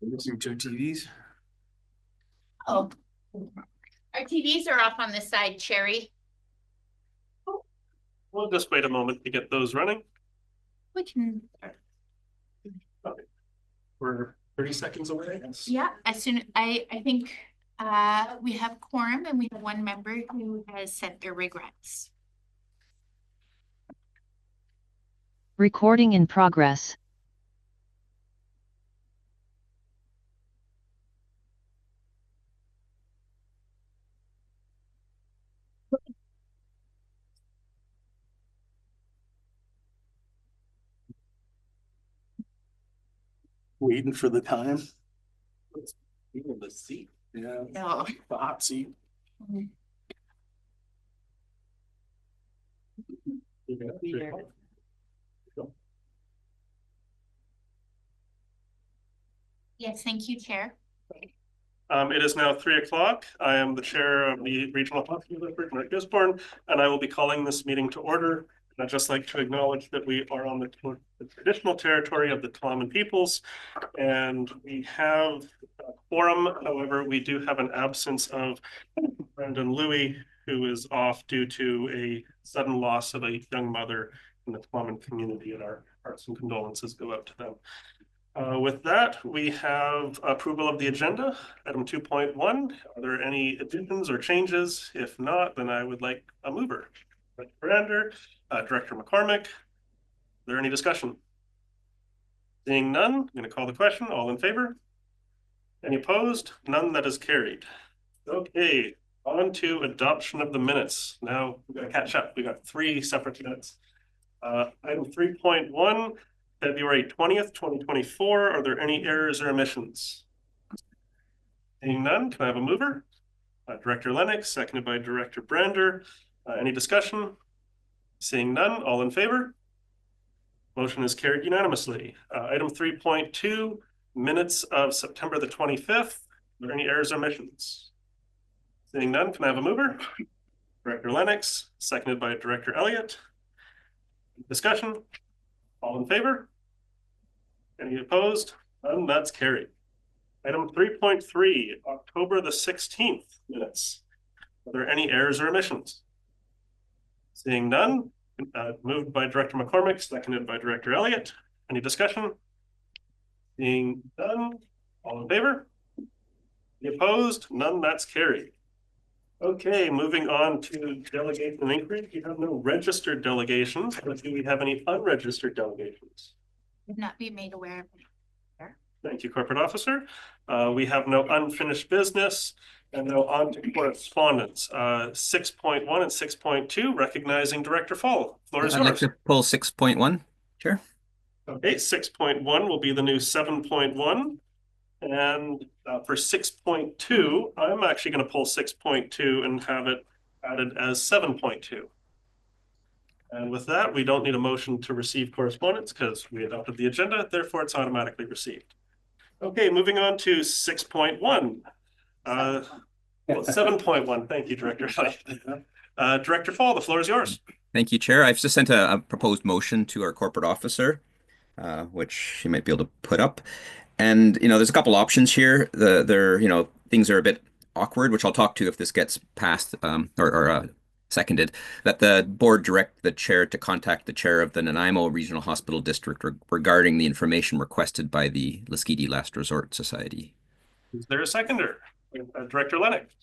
Listening to TVs. Oh, our TVs are off on the side, Sherry. We'll just wait a moment to get those running. We can. Okay. We're 30 seconds away, I guess. Yeah, as soon I think we have quorum and we have one member who has sent their regrets. Recording in progress. Waiting for the time. Even the seat. Yeah. No. The hot seat. Yes, thank you, Chair. It is now 3 o'clock. I am the chair of the Regional Hospital District, Mark Gisborne, and I will be calling this meeting to order. And I'd just like to acknowledge that we are on the traditional territory of the Tla'amin peoples, and we have a quorum. However, we do have an absence of Brendan Louie, who is off due to a sudden loss of a young mother in the Tla'amin community, and our hearts and condolences go out to them. With that, we have approval of the agenda. Item 2.1, are there any additions or changes? If not, then I would like a mover. Director Brander, Director McCormick, is there any discussion? Seeing none, I'm going to call the question. All in favor? Any opposed? None. That is carried. Okay, on to adoption of the minutes. Now we're going to catch up. We got 3 separate minutes. Item 3.1, February 20th, 2024. Are there any errors or omissions? Seeing none, can I have a mover? Director Lennox, seconded by Director Brander. Any discussion? Seeing none, all in favor? Motion is carried unanimously. Item 3.2, minutes of September the 25th. Are there any errors or omissions? Seeing none, can I have a mover? Director Lennox, seconded by Director Elliott. Discussion? All in favor? Any opposed? None. That's carried. Item 3.3, October the 16th minutes. Are there any errors or omissions? Seeing none, moved by Director McCormick, seconded by Director Elliott. Any discussion? Seeing none, all in favor? Any opposed? None. That's carried. Okay, moving on to delegation inquiry. We have no registered delegations, but do we have any unregistered delegations? Would not be made aware of it. Thank you, Corporate Officer. We have no unfinished business, and now on to correspondence. 6.1 and 6.2, recognizing Director Fall. Floor is yours. I'd like to pull 6.1, Chair. Okay, 6.1 will be the new 7.1. And for 6.2, I'm actually going to pull 6.2 and have it added as 7.2. And with that, we don't need a motion to receive correspondence because we adopted the agenda, therefore it's automatically received. Okay, moving on to 6.1. 7.1, thank you, Director. Director Fall, the floor is yours. Thank you, Chair. I've just sent a proposed motion to our corporate officer, which she might be able to put up. And, there's a couple options here. Things are a bit awkward, which I'll talk to if this gets passed or seconded, that the board direct the chair to contact the chair of the Nanaimo Regional Hospital District regarding the information requested by the Lasqueti Last Resort Society. Is there a seconder? Director Lennox.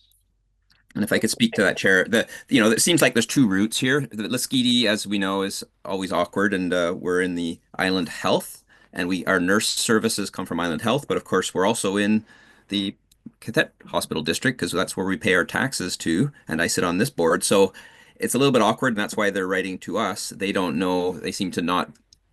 And if I could speak to that, Chair, it seems like there's 2 routes here. The Lasqueti, as we know, is always awkward, and we're in the Island Health, and our nurse services come from Island Health, but of course we're also in the Cadet Hospital District because that's where we pay our taxes to, and I sit on this board. So it's a little bit awkward, and that's why they're writing to us. They don't know, they seem to not,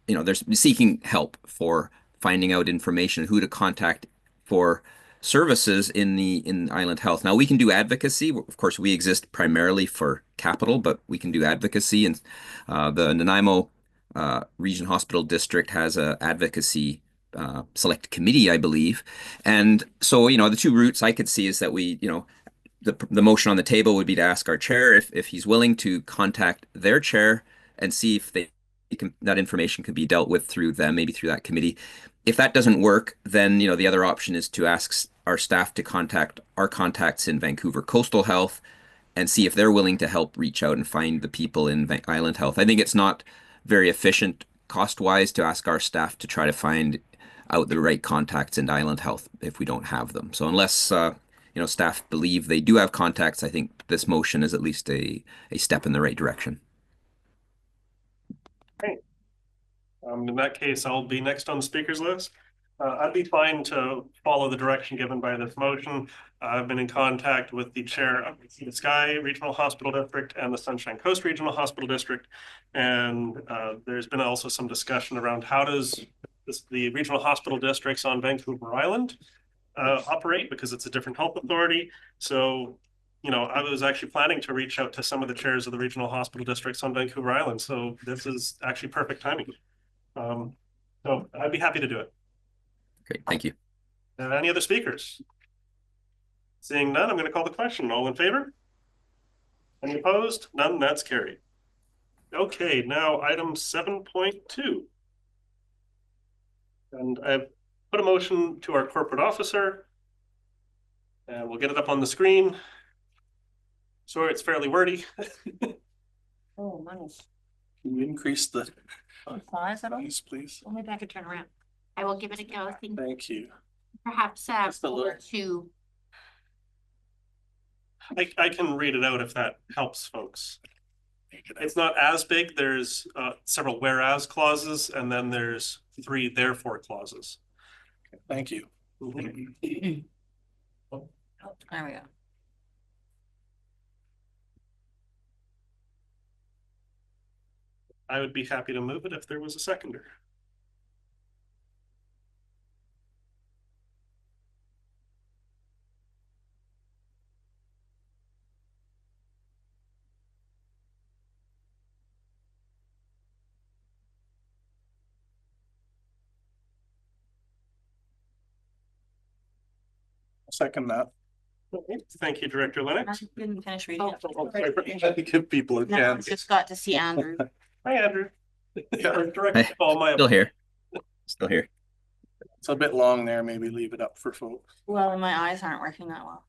they're seeking help for finding out information, who to contact for services in Island Health. Now we can do advocacy. Of course, we exist primarily for capital, but we can do advocacy, and the Nanaimo Region Hospital District has a advocacy select committee, I believe. And so, the 2 routes I could see is that we, the motion on the table would be to ask our chair if he's willing to contact their chair and see if they that information could be dealt with through them, maybe through that committee. If that doesn't work, then the other option is to ask our staff to contact our contacts in Vancouver Coastal Health and see if they're willing to help reach out and find the people in Island Health. I think it's not very efficient cost-wise to ask our staff to try to find out the right contacts in Island Health if we don't have them. So unless staff believe they do have contacts, I think this motion is at least a step in the right direction. In that case, I'll be next on the speakers list. I'd be fine to follow the direction given by this motion. I've been in contact with the chair of the Sky Regional Hospital District and the Sunshine Coast Regional Hospital District. And there's been also some discussion around how does the regional hospital districts on Vancouver Island operate, because it's a different health authority. So, I was actually planning to reach out to some of the chairs of the regional hospital districts on Vancouver Island. So this is actually perfect timing. So I'd be happy to do it. Great, thank you. Any other speakers? Seeing none, I'm going to call the question. All in favor? Any opposed? None, that's carried. Okay, now item 7.2. And I've put a motion to our corporate officer. And we'll get it up on the screen. Sorry, it's fairly wordy. Oh, money. Can you increase the Size at all? size, please? Only if I could turn around. I will give it a go. Thank you. Perhaps Just a over little. to. I can read it out if that helps folks. It's not as big. There's several whereas clauses, and then there's 3 therefore clauses. Thank you. There we go. I would be happy to move it if there was a seconder. Second that. Okay, thank you, Director Lennox. Didn't finish reading it. I think give people a No, I chance. just got to see Andrew. Hi, Andrew. Yeah, Director Hey, Paul, my Still here. Still here. it's a bit long there. Maybe leave it up for folks. Well, my eyes aren't working that well.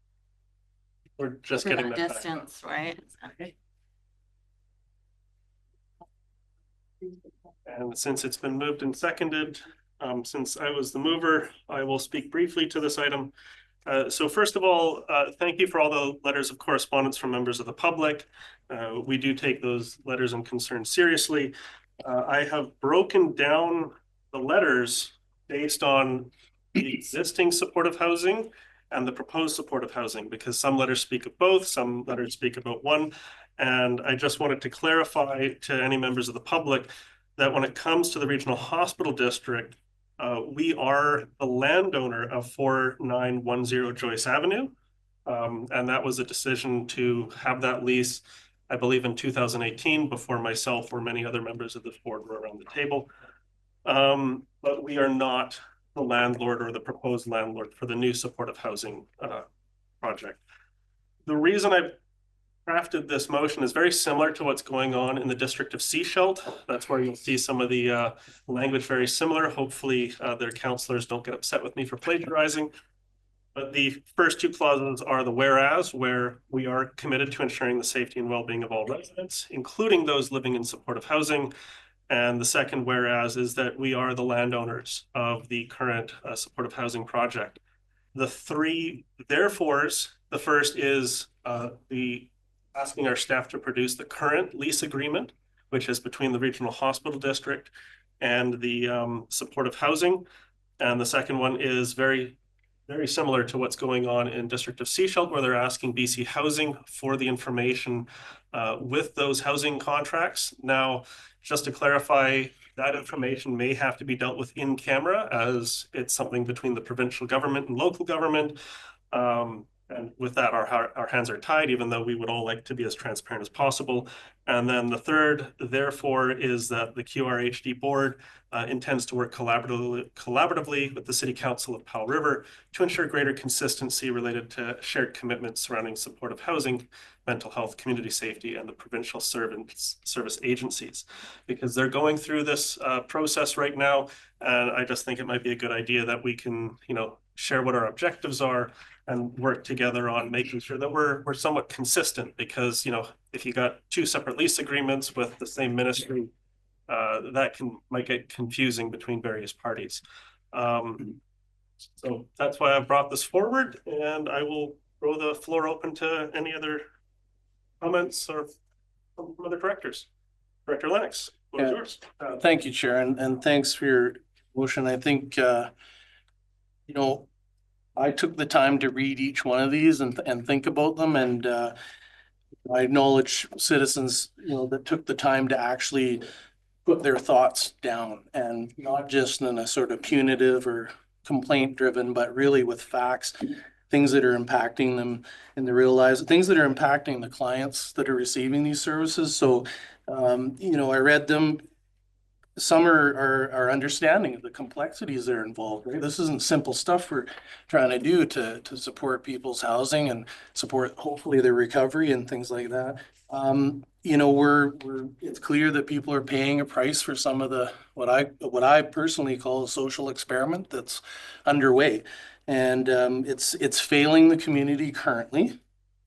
We're just For getting that that distance, right? Okay. And since it's been moved and seconded, since I was the mover, I will speak briefly to this item. So first of all, thank you for all the letters of correspondence from members of the public. We do take those letters and concerns seriously. I have broken down the letters based on the existing supportive housing and the proposed supportive housing, because some letters speak of both, some letters speak about one. And I just wanted to clarify to any members of the public that when it comes to the regional hospital district, we are the landowner of 4910 Joyce Avenue. And that was a decision to have that lease, I believe, in 2018, before myself or many other members of the board were around the table. But we are not the landlord or the proposed landlord for the new supportive housing project. The reason I've crafted this motion is very similar to what's going on in the district of Seasheld. That's where you'll see some of the language very similar. Hopefully their counselors don't get upset with me for plagiarizing. But the first 2 clauses are the whereas, where we are committed to ensuring the safety and well-being of all residents, including those living in supportive housing. And the second whereas is that we are the landowners of the current supportive housing project. The 3 therefores, the first is asking our staff to produce the current lease agreement, which is between the regional hospital district and the supportive housing. And the second one is very similar to what's going on in District of Seasheld, where they're asking BC Housing for the information with those housing contracts. Now, just to clarify, that information may have to be dealt with in camera, as it's something between the provincial government and local government. And with that, our hands are tied, even though we would all like to be as transparent as possible. And then the third, therefore, is that the QRHD board intends to work collaboratively with the City Council of Powell River to ensure greater consistency related to shared commitments surrounding supportive housing, mental health, community safety, and the provincial service agencies, because they're going through this process right now. And I just think it might be a good idea that we can, share what our objectives are and work together on making sure that we're somewhat consistent, because, if you got two separate lease agreements with the same ministry, that might get confusing between various parties. So that's why I've brought this forward, and I will throw the floor open to any other comments or from other directors. Director Lennox, what is yours? Thank you, Chair, and thanks for your motion. I think, I took the time to read each one of these and think about them, and I acknowledge citizens, that took the time to actually put their thoughts down, and not just in a sort of punitive or complaint driven, but really with facts, things that are impacting them in the real lives, things that are impacting the clients that are receiving these services. So, I read them. Some are understanding of the complexities that are involved, right? This isn't simple stuff we're trying to do to support people's housing and support hopefully their recovery and things like that. It's clear that people are paying a price for some of the what I personally call a social experiment that's underway, and it's failing the community currently.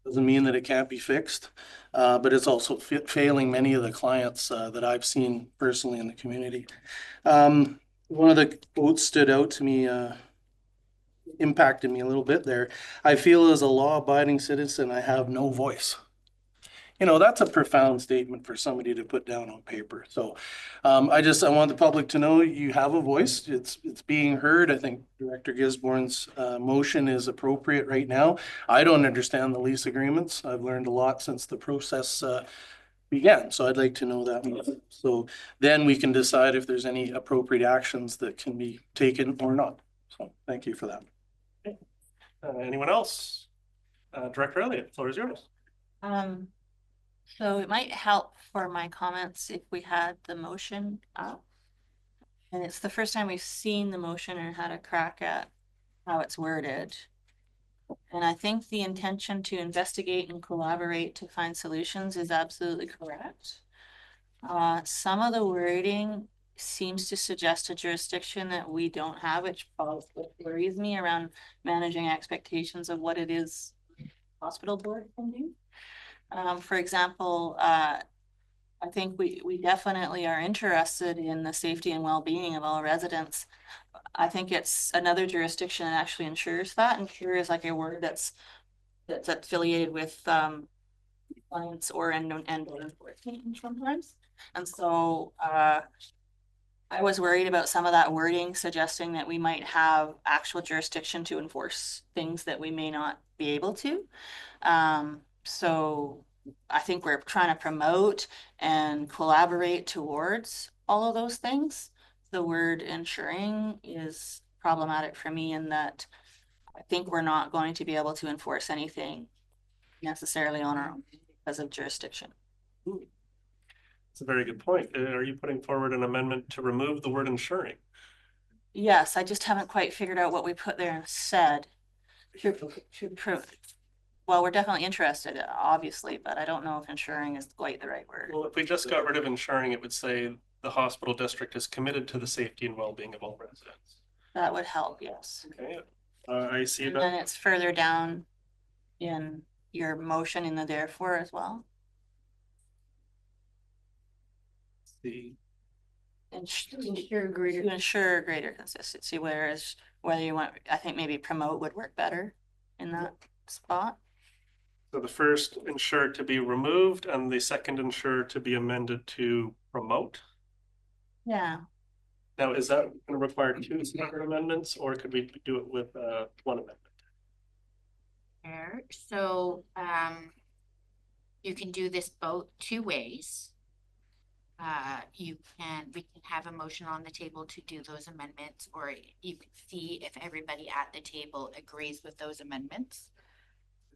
Doesn't mean that it can't be fixed, but it's also failing many of the clients that I've seen personally in the community. One of the quotes stood out to me, impacted me a little bit there. I feel as a law-abiding citizen, I have no voice. That's a profound statement for somebody to put down on paper. So I want the public to know you have a voice. It's being heard. I think Director Gisborne's motion is appropriate right now. I don't understand the lease agreements. I've learned a lot since the process began. So I'd like to know that. So then we can decide if there's any appropriate actions that can be taken or not. So thank you for that. Anyone else? Director Elliott, the floor is yours. So it might help for my comments if we had the motion up. And it's the first time we've seen the motion and had a crack at how it's worded. And I think the intention to investigate and collaborate to find solutions is absolutely correct. Some of the wording seems to suggest a jurisdiction that we don't have, which worries me around managing expectations of what it is hospital board can do. For example, I think we definitely are interested in the safety and well-being of all residents. I think it's another jurisdiction that actually ensures that. Ensure is like a word that's affiliated with clients or and enforcement sometimes. And so I was worried about some of that wording suggesting that we might have actual jurisdiction to enforce things that we may not be able to. So I think we're trying to promote and collaborate towards all of those things. The word ensuring is problematic for me in that I think we're not going to be able to enforce anything necessarily on our own because of jurisdiction. It's a very good point. Are you putting forward an amendment to remove the word ensuring? Yes, I just haven't quite figured out what we put there instead. Well, we're definitely interested, obviously, but I don't know if ensuring is quite the right word. Well, if we just got rid of ensuring, it would say the hospital district is committed to the safety and well-being of all residents. That would help, yes. Okay, I see And that. then it's further down in your motion in the therefore as well. The Ensure greater consistency, whereas whether you want, I think maybe promote would work better in that spot. So the first ensure to be removed and the second ensure to be amended to promote. Yeah. Now, is that going to require two separate amendments, or could we do it with one amendment? So you can do this both two ways. We can have a motion on the table to do those amendments, or you can see if everybody at the table agrees with those amendments.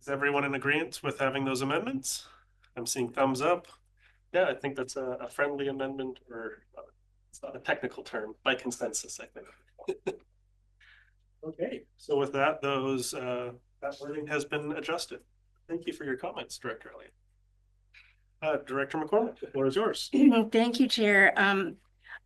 Is everyone in agreement with having those amendments? I'm seeing thumbs up. Yeah, I think that's a friendly amendment, or it's not a technical term, by consensus, I think. Okay, so with that, that wording has been adjusted. Thank you for your comments, Director Elliott. Director McCormick, the floor is yours. Thank you, Chair.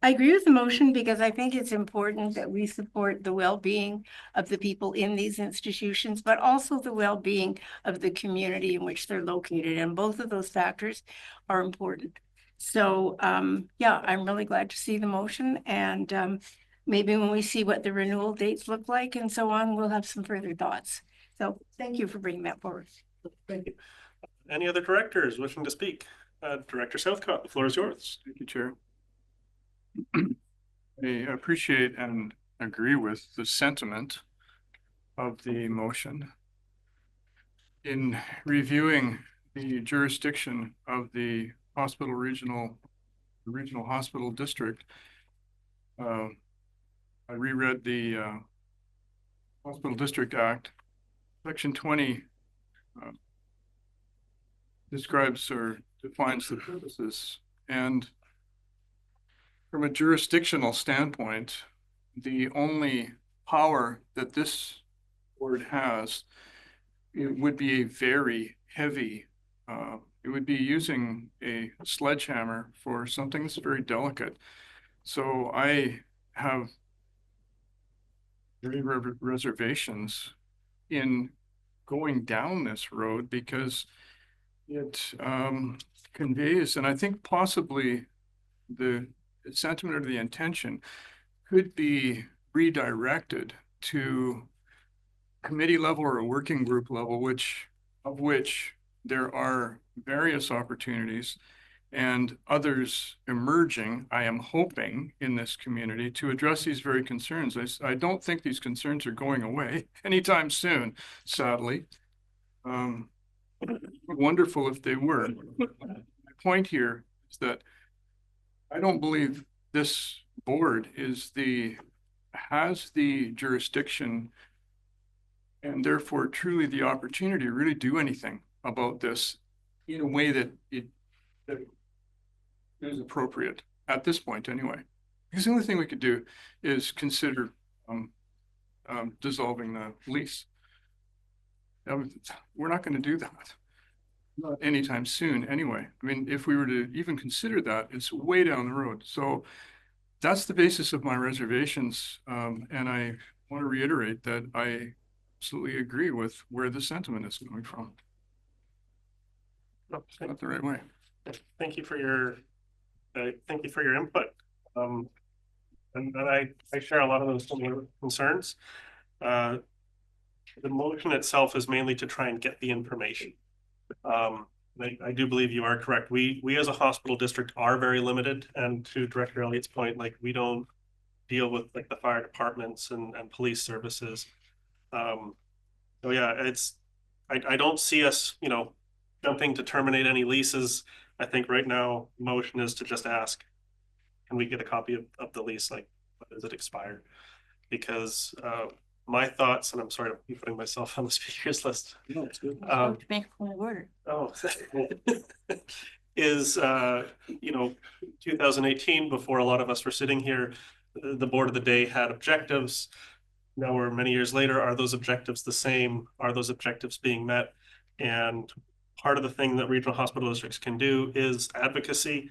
I agree with the motion because I think it's important that we support the well-being of the people in these institutions, but also the well-being of the community in which they're located. And both of those factors are important. So, yeah, I'm really glad to see the motion, and maybe when we see what the renewal dates look like and so on, we'll have some further thoughts. So thank you for bringing that forward. Thank you. Any other directors wishing to speak? Director Southcott, the floor is yours. Thank you, Chair. I appreciate and agree with the sentiment of the motion. In reviewing the jurisdiction of the regional hospital district, I reread the Hospital District Act. Section 20 describes or defines the purposes, and from a jurisdictional standpoint, the only power that this board has, it would be a very heavy, it would be using a sledgehammer for something that's very delicate. So I have very reservations in going down this road because it conveys, and I think possibly the sentiment or the intention could be redirected to committee level or a working group level, of which there are various opportunities and others emerging, I am hoping, in this community to address these very concerns. I don't think these concerns are going away anytime soon, sadly. Wonderful if they were. My point here is that I don't believe this board has the jurisdiction and therefore truly the opportunity to really do anything about this in a way that is appropriate at this point anyway. Because the only thing we could do is consider dissolving the lease. We're not going to do that. Not anytime soon anyway. I mean, if we were to even consider that, it's way down the road. So that's the basis of my reservations. And I want to reiterate that I absolutely agree with where the sentiment is coming from. It's not the right way. Thank you for your input. And I share a lot of those similar concerns. The motion itself is mainly to try and get the information. I do believe you are correct. We as a hospital district are very limited, and to Director Elliott's point, like we don't deal with like the fire departments and police services. So yeah, I don't see us, jumping to terminate any leases. I think right now motion is to just ask, can we get a copy of the lease? Like, when does it expire? Because my thoughts, and I'm sorry to be putting myself on the speakers list. No, it's good. To make a point of order. Oh, is 2018, before a lot of us were sitting here, the board of the day had objectives. Now we're many years later. Are those objectives the same? Are those objectives being met? And part of the thing that regional hospital districts can do is advocacy.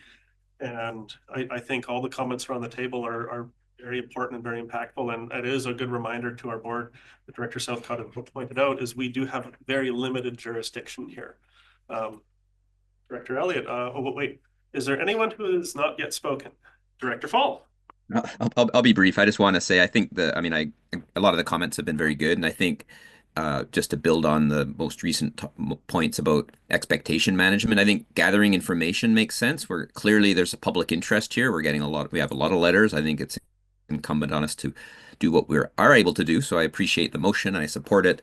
And I think all the comments around the table are very important and very impactful. And it is a good reminder to our board, the Director Southcott had pointed out, is we do have very limited jurisdiction here. Director Elliott, wait, is there anyone who has not yet spoken? Director Fall. I'll be brief. I just want to say, I think a lot of the comments have been very good. And I think just to build on the most recent points about expectation management, I think gathering information makes sense. Clearly there's a public interest here. We have a lot of letters. I think it's incumbent on us to do what we are able to do. So I appreciate the motion. I support it.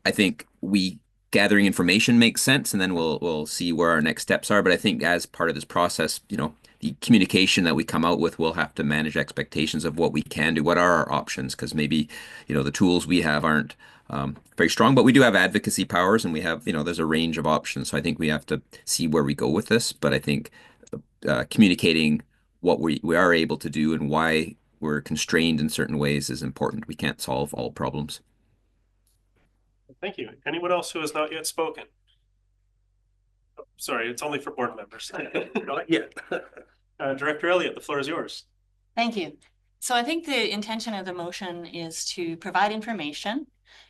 I think gathering information makes sense, and then we'll see where our next steps are. But I think as part of this process, the communication that we come out with will have to manage expectations of what we can do, what are our options, because maybe, the tools we have aren't very strong, but we do have advocacy powers and we have, there's a range of options. So I think we have to see where we go with this. But I think communicating what we are able to do and why we're constrained in certain ways is important. We can't solve all problems. Thank you. Anyone else who has not yet spoken? Oh, sorry, it's only for board members. Not yet. Director Elliott, the floor is yours. Thank you. So I think the intention of the motion is to provide information,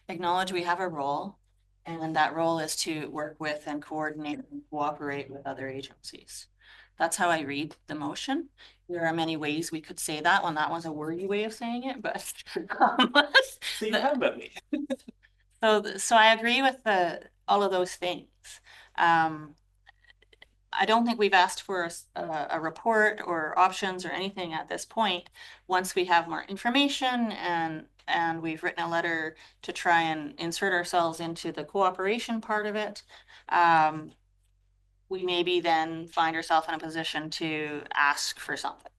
acknowledge we have a role, and that role is to work with and coordinate and cooperate with other agencies. That's how I read the motion. There are many ways we could say that one. That one's a wordy way of saying it, but So you have met me. So I agree with all of those things. I don't think we've asked for a report or options or anything at this point. Once we have more information and we've written a letter to try and insert ourselves into the cooperation part of it, we maybe then find ourselves in a position to ask for something.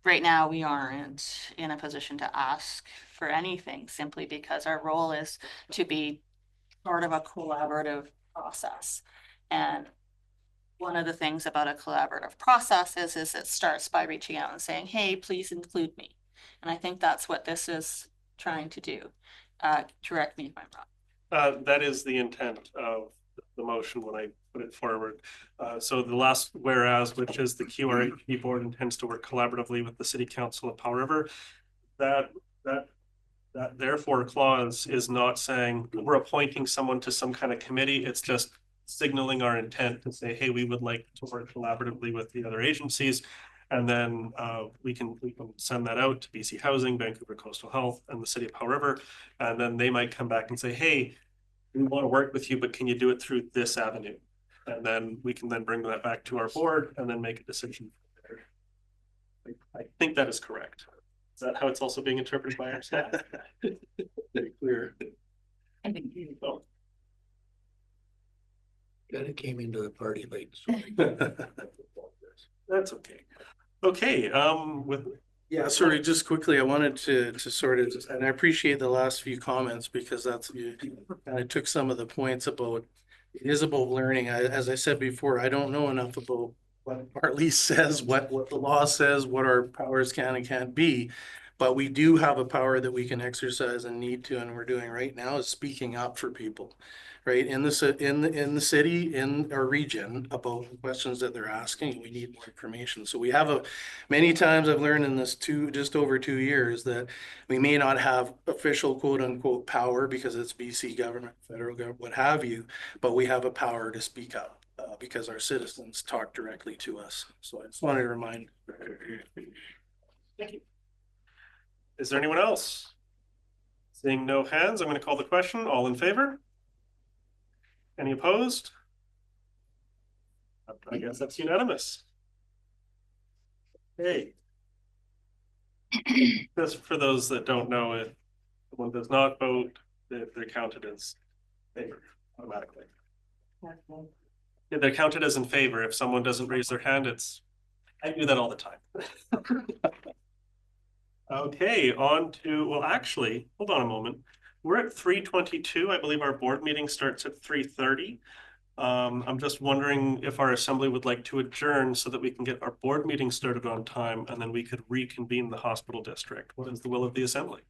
Right now, we aren't in a position to ask for anything simply because our role is to be part of a collaborative process. And one of the things about a collaborative process is it starts by reaching out and saying, hey, please include me. And I think that's what this is trying to do. Correct me if I'm wrong. That is the intent of the motion when I put it forward. So the last whereas, which is the QRHP board intends to work collaboratively with the City Council of Powell River, that therefore clause is not saying we're appointing someone to some kind of committee. It's just signaling our intent to say, hey, we would like to work collaboratively with the other agencies. And then we can send that out to BC Housing, Vancouver Coastal Health, and the City of Powell River. And then they might come back and say, hey, we want to work with you, but can you do it through this avenue? And then we can then bring that back to our board and then make a decision from there. I think that is correct. Is that how it's also being interpreted by our staff? Very clear. Oh. Kind of came into the party late. So. That's okay. Okay. Yeah, sorry, just quickly, I wanted to sort of, and I appreciate the last few comments because that's, and I took some of the points about, it is about learning. As I said before, I don't know enough about what our lease says, what the law says, what our powers can and can't be. But we do have a power that we can exercise and need to, and we're doing right now is speaking up for people, right? In the city, in our region about the questions that they're asking. We need more information. So we have many times I've learned in this just over 2 years that we may not have official quote unquote power because it's BC government, federal government, what have you, but we have a power to speak up because our citizens talk directly to us. So I just wanted to remind. Thank you. Is there anyone else? Seeing no hands, I'm going to call the question. All in favor? Any opposed? I guess that's unanimous. Hey. Just for those that don't know, if someone does not vote, they're counted as favor automatically. Yeah, they're counted as in favor. If someone doesn't raise their hand, I do that all the time. Okay, on to, well, actually, hold on a moment. We're at 3:22. I believe our board meeting starts at 3:30. I'm just wondering if our assembly would like to adjourn so that we can get our board meeting started on time and then we could reconvene the hospital district. What is the will of the assembly?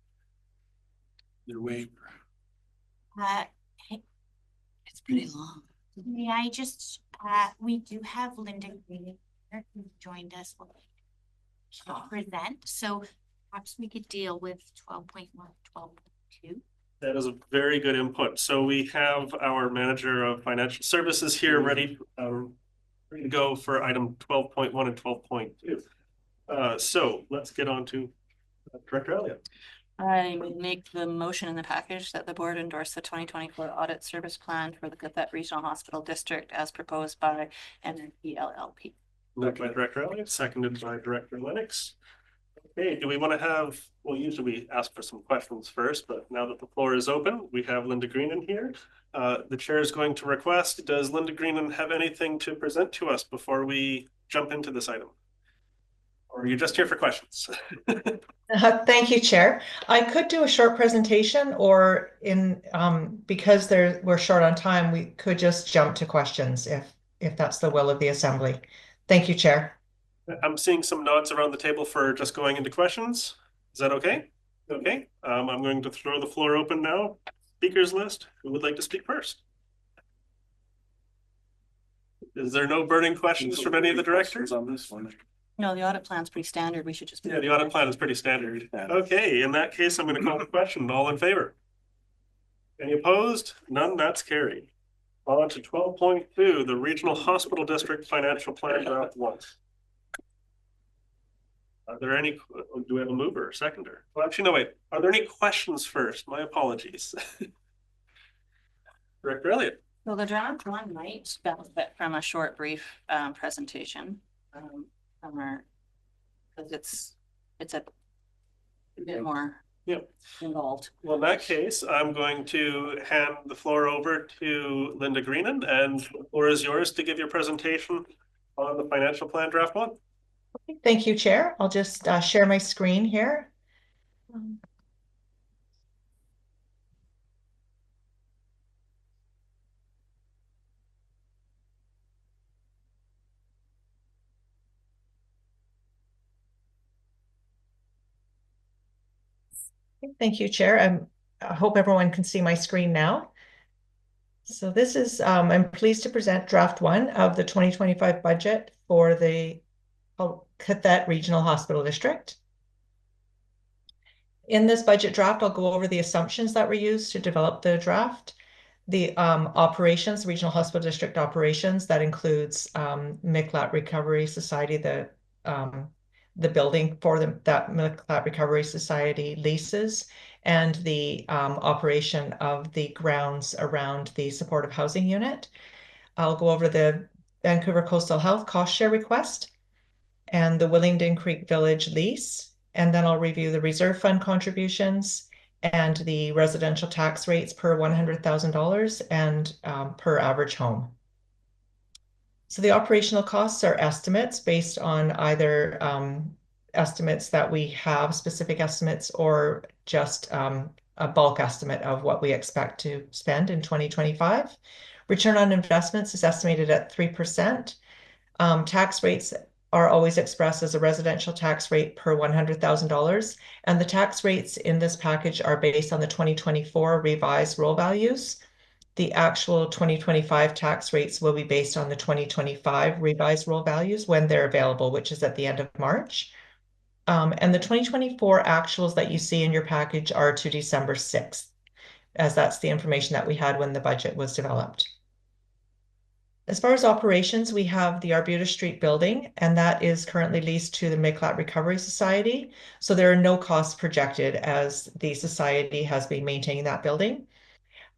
Their waiver. It's pretty long. May I just, we do have Linda Green here who joined us to present. So perhaps we could deal with 12.1, 12.2. That is a very good input. So we have our manager of financial services here ready to go for item 12.1 and 12.2. So let's get on to Director Elliott. I would make the motion in the package that the board endorse the 2024 audit service plan for the Githet Regional Hospital District as proposed by NNP LLP. Moved by Director Elliott, seconded by Director Lennox. Okay, do we want to have, well, usually we ask for some questions first, but now that the floor is open, we have Linda Greenan here. The chair is going to request, does Linda Greenan have anything to present to us before we jump into this item? Or are you just here for questions? Thank you, Chair. I could do a short presentation, or because we're short on time, we could just jump to questions if that's the will of the Assembly. Thank you, Chair. I'm seeing some nods around the table for just going into questions. Is that okay? Okay, I'm going to throw the floor open now. Speakers list, who would like to speak first? Is there no burning questions from any of the directors on this one? No, the audit plan's pretty standard. We should just. Yeah, the audit plan is pretty standard. Okay, in that case, I'm going to call the question. All in favor? Any opposed? None, that's carried. On to 12.2, the Regional Hospital District Financial Plan Draft 1. Are there any, do we have a mover or seconder? Well, actually, no, wait. Are there any questions first? My apologies. Director Elliott. So the draft one might benefit from a short, brief presentation from our, because it's a bit more involved. Well, in that case, I'm going to hand the floor over to Linda Greenan, and the floor is yours to give your presentation on the financial plan draft 1. Thank you, Chair. I'll just share my screen here. Thank you, Chair. I hope everyone can see my screen now. So this is, I'm pleased to present draft 1 of the 2025 budget for the Cathett Regional Hospital District. In this budget draft, I'll go over the assumptions that were used to develop the draft, the operations, regional hospital district operations, that includes McLat Recovery Society, the building for that McLat Recovery Society leases, and the operation of the grounds around the supportive housing unit. I'll go over the Vancouver Coastal Health cost share request and the Willingdon Creek Village lease. And then I'll review the reserve fund contributions and the residential tax rates per $100,000 and per average home. So the operational costs are estimates based on either estimates that we have, specific estimates, or just a bulk estimate of what we expect to spend in 2025. Return on investments is estimated at 3%. Tax rates are always expressed as a residential tax rate per $100,000. And the tax rates in this package are based on the 2024 revised roll values. The actual 2025 tax rates will be based on the 2025 revised roll values when they're available, which is at the end of March. And the 2024 actuals that you see in your package are to December 6th, as that's the information that we had when the budget was developed. As far as operations, we have the Arbutus Street building, and that is currently leased to the McLat Recovery Society. So there are no costs projected as the society has been maintaining that building.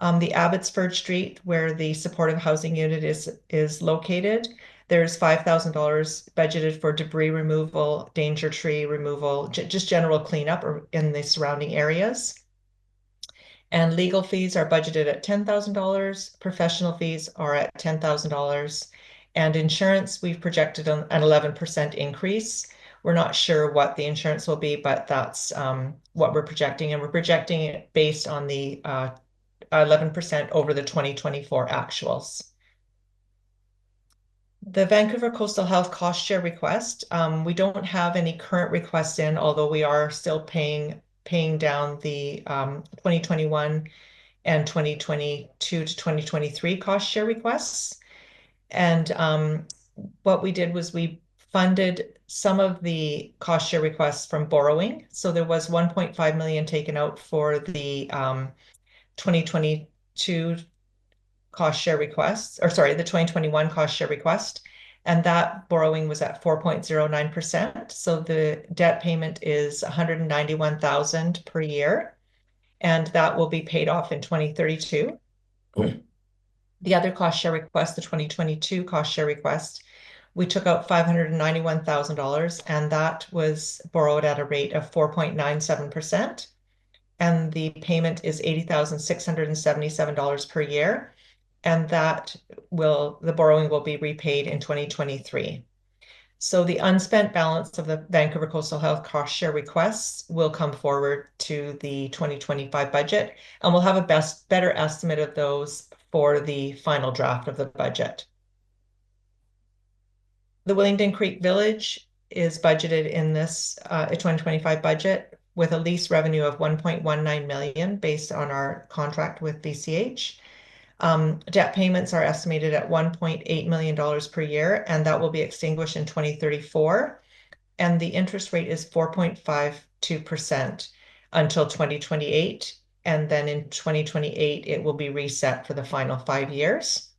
The Abbotsford Street, where the supportive housing unit is located, there's $5,000 budgeted for debris removal, danger tree removal, just general cleanup in the surrounding areas. And legal fees are budgeted at $10,000. Professional fees are at $10,000. And insurance, we've projected an 11% increase. We're not sure what the insurance will be, but that's what we're projecting. And we're projecting it based on the 11% over the 2024 actuals. The Vancouver Coastal Health cost share request, we don't have any current requests in, although we are still paying down the 2021 and 2022 to 2023 cost share requests. And what we did was we funded some of the cost share requests from borrowing. So there was 1.5 million taken out for the 2022 cost share requests, or sorry, the 2021 cost share request. And that borrowing was at 4.09%. So the debt payment is $191,000 per year, and that will be paid off in 2032. The other cost share request, the 2022 cost share request, we took out $591,000, and that was borrowed at a rate of 4.97%. And the payment is $80,677 per year. And the borrowing will be repaid in 2023. So the unspent balance of the Vancouver Coastal Health cost share requests will come forward to the 2025 budget, and we'll have a better estimate of those for the final draft of the budget. The Willingdon Creek Village is budgeted in this 2025 budget with a lease revenue of 1.19 million based on our contract with VCH. Debt payments are estimated at $1.8 million per year, and that will be extinguished in 2034. And the interest rate is 4.52% until 2028. And then in 2028, it will be reset for the final 5 years.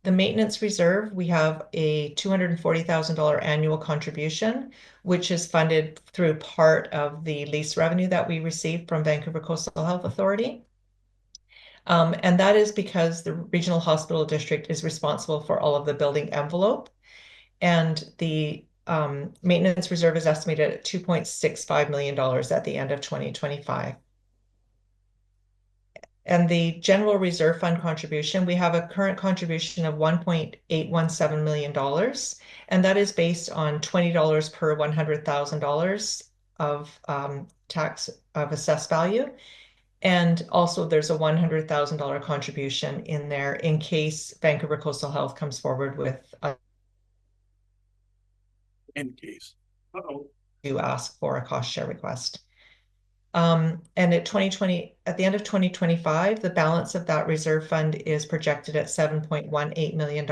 The maintenance reserve, we have a $240,000 annual contribution, which is funded through part of the lease revenue that we received from Vancouver Coastal Health Authority. And that is because the Regional Hospital District is responsible for all of the building envelope. And the maintenance reserve is estimated at $2.65 million at the end of 2025. And the general reserve fund contribution, we have a current contribution of $1.817 million. And that is based on $20 per $100,000 of tax of assessed value. And also there's a $100,000 contribution in there in case Vancouver Coastal Health comes forward with In case. to ask for a cost share request. And at the end of 2025, the balance of that reserve fund is projected at $7.18 million.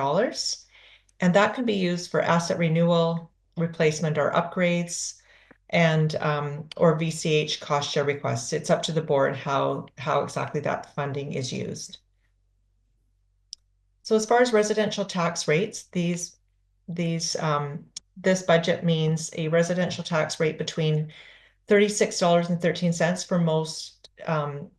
And that can be used for asset renewal, replacement, or upgrades, and or VCH cost share requests. It's up to the board how exactly that funding is used. So as far as residential tax rates, this budget means a residential tax rate between $36.13 for most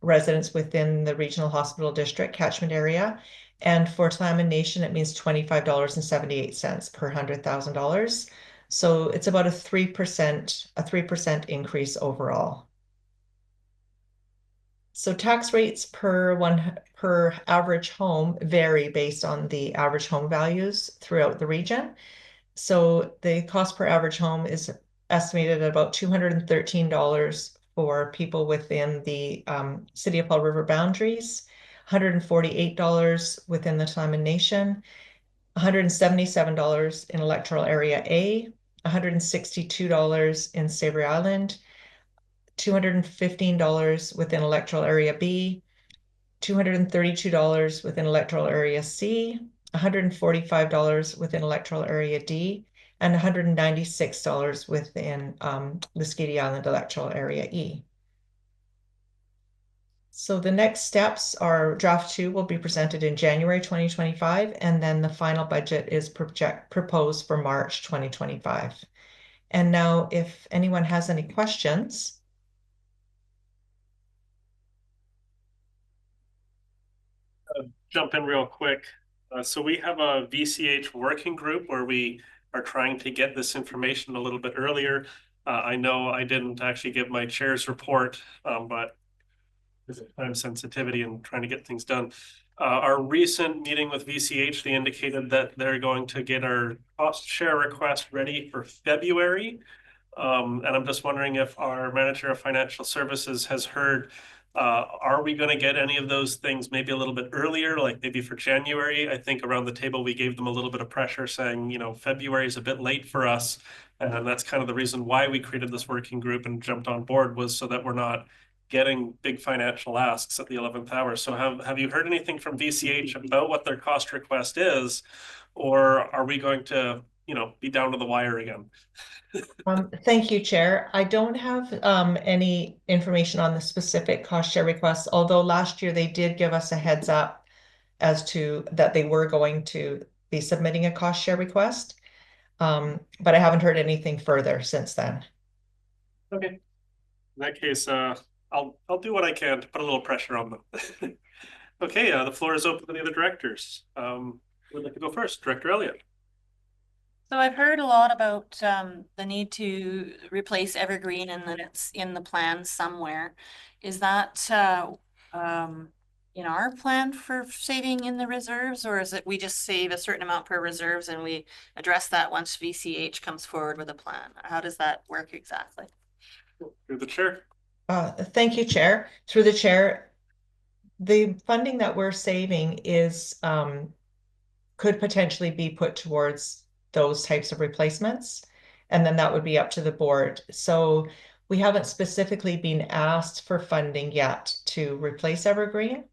residents within the Regional Hospital District catchment area. And for Tla'amin Nation, it means $25.78 per $100,000. So it's about a 3% increase overall. So tax rates per average home vary based on the average home values throughout the region. So the cost per average home is estimated at about $213 for people within the City of Powell River boundaries, $148 within the Tla'amin Nation, $177 in electoral area A, $162 in Savory Island, $215 within electoral area B, $232 within electoral area C, $145 within electoral area D, and $196 within Lasqueti Island electoral area E. So the next steps are draft 2 will be presented in January 2025, and then the final budget is proposed for March 2025. And now if anyone has any questions. Jump in real quick. So we have a VCH working group where we are trying to get this information a little bit earlier. I know I didn't actually give my chair's report, but there's a time sensitivity and trying to get things done. Our recent meeting with VCH, they indicated that they're going to get our cost share request ready for February. And I'm just wondering if our manager of financial services has heard, are we going to get any of those things maybe a little bit earlier, like maybe for January? I think around the table, we gave them a little bit of pressure saying, February is a bit late for us. And that's kind of the reason why we created this working group and jumped on board, was so that we're not getting big financial asks at the 11th hour. So have you heard anything from VCH about what their cost request is, or are we going to, be down to the wire again? Thank you, Chair. I don't have any information on the specific cost share requests, although last year they did give us a heads up as to that they were going to be submitting a cost share request. But I haven't heard anything further since then. Okay. In that case, I'll do what I can to put a little pressure on them. Okay, the floor is open to the other directors. Who would like to go first? Director Elliott. So I've heard a lot about the need to replace evergreen and that it's in the plan somewhere. Is that in our plan for saving in the reserves, or is it we just save a certain amount per reserves and we address that once VCH comes forward with a plan? How does that work exactly? Through the chair. Thank you, Chair. Through the chair, the funding that we're saving is could potentially be put towards those types of replacements. And then that would be up to the board. So we haven't specifically been asked for funding yet to replace Evergreen.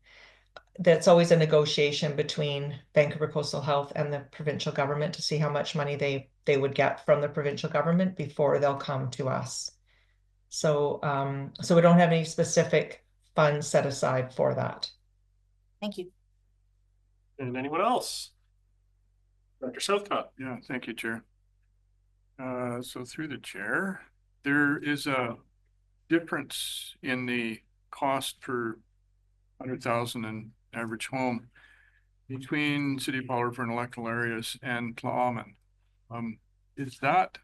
That's always a negotiation between Vancouver Coastal Health and the provincial government to see how much money they would get from the provincial government before they'll come to us. So so we don't have any specific funds set aside for that. Thank you. And anyone else? Dr. Southcott. Yeah, thank you, Chair. So through the chair, there is a difference in the cost per 100,000 in average home between City of Hurlburt and electoral areas and Tla'amin. Is that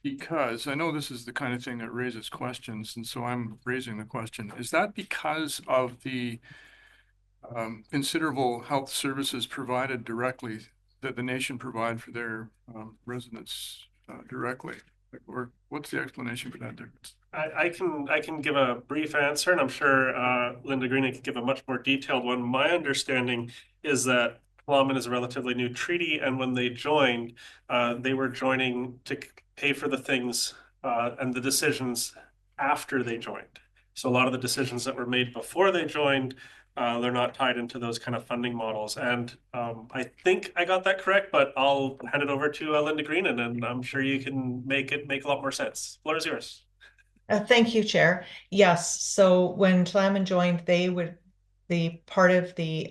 because, I know this is the kind of thing that raises questions, and so I'm raising the question, is that because of the considerable health services provided directly that the nation provide for their residents directly? Or what's the explanation for that difference? I can give a brief answer, and I'm sure Linda Greene can give a much more detailed one. My understanding is that Tla'amin is a relatively new treaty, and when they joined, they were joining to pay for the things and the decisions after they joined. So a lot of the decisions that were made before they joined, they're not tied into those kind of funding models. And I think I got that correct, but I'll hand it over to Linda Greene, and I'm sure you can make it make a lot more sense. Floor is yours. Thank you, Chair. Yes, so when Tla'amin joined, they would the part of the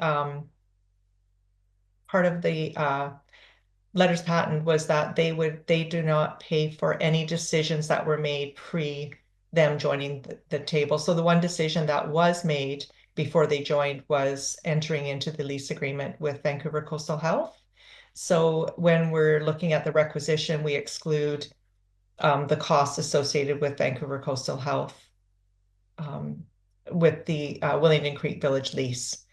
letters patent was that they do not pay for any decisions that were made pre them joining the table. So the one decision that was made before they joined was entering into the lease agreement with Vancouver Coastal Health. So when we're looking at the requisition, we exclude the costs associated with Vancouver Coastal Health with the Willingdon Creek Village lease.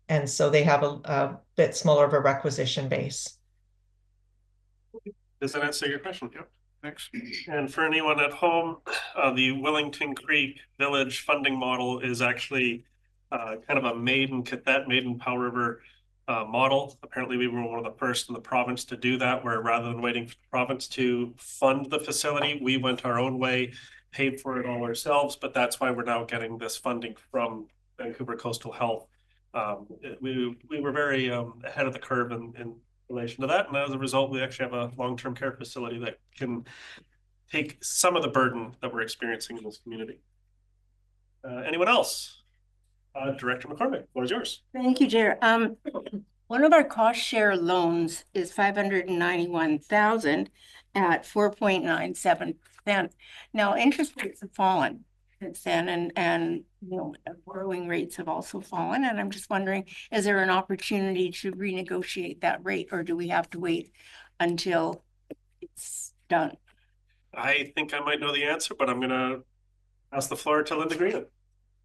And so they have a bit smaller of a requisition base. Does that answer your question? Yep, thanks. And for anyone at home, the Willingdon Creek Village funding model is actually kind of a maiden Powell River model. Apparently, we were one of the first in the province to do that, where rather than waiting for the province to fund the facility, we went our own way, paid for it all ourselves. But that's why we're now getting this funding from Vancouver Coastal Health. We were very ahead of the curve in relation to that, and as a result, we actually have a long-term care facility that can take some of the burden that we're experiencing in this community. Anyone else? Director McCormick, floor is yours. Thank you, Chair. One of our cost share loans is 591,000 at 4.97%. Now, interest rates have fallen since then, and you know, borrowing rates have also fallen. And I'm just wondering, is there an opportunity to renegotiate that rate, or do we have to wait until it's done? I think I might know the answer, but I'm going to pass the floor to Linda Greene.